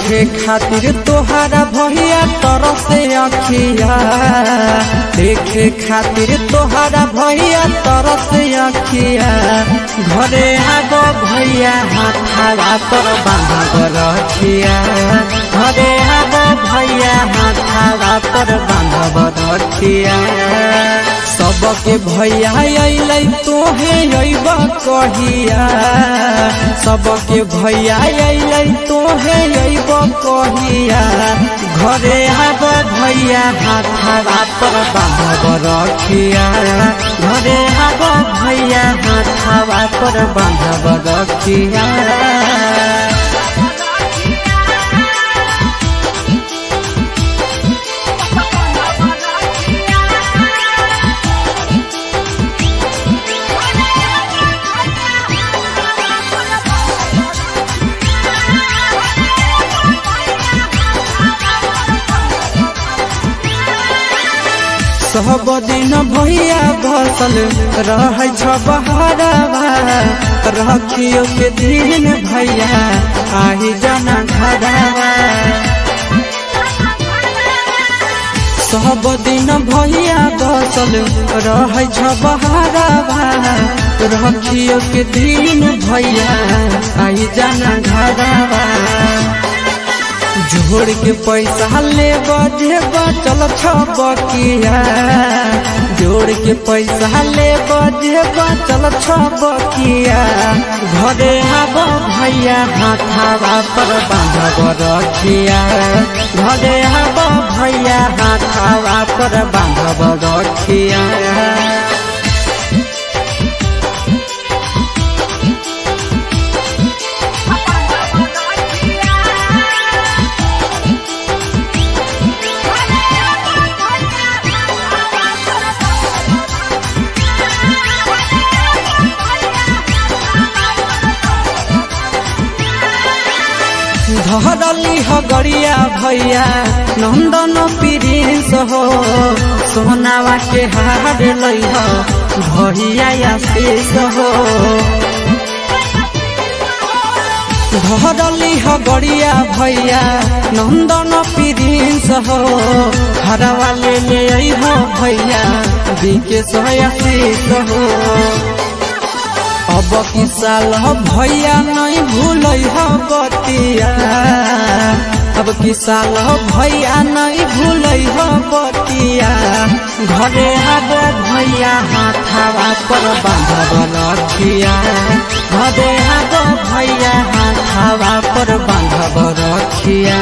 देखे खातिर तोहरा भैया तरसे अखिया, देखे खातिर तोहरा भैया तरसे अखिया। घरे आगो भैया हाथावा पर बांधब रखिया, घरे आगो भैया हाथावा पर बांधब रखिया। सबके भैया अइलै तोहे अइब कहिया, सबके भैया अइलै तोहे अइब कहिया। घरे आब भैया हाथावा पर बांधब रखिया, घरे आब भैया हाथावा पर बांधब रखिया। सब दिन भैया बसल रह बहरावा, रखियो के दिन भैया आही जाना घरावा। सब दिन भैया बसल रह बहरावा, रखियो के दिन भैया आही जाना घरावा। जोड़ के पैसा ले बजेबा चल छबकिया, जोड़ के पैसा ले बजेबा चल छबकिया। घरे आब भैया हाथावा पर बांधब रखिया, घरे आब भैया हाथावा पर बांधब रखिया। धरली हो गरिया भैया नंदन प्रिंस हो, सोनावा के हार लई हो भैया आशीष हो। धरली हो गरिया भैया नंदन प्रिंस हो, हरवा ले आई हो भैया विकेश आशीष हो। अब की साल भैया नहीं भूलै हो बतिया, अब की साल भैया नहीं भूलै हो बतिया। घरे आब भैया हाथावा पर बांधब रखिया, घरे आब भैया हाथावा पर बांधब रखिया।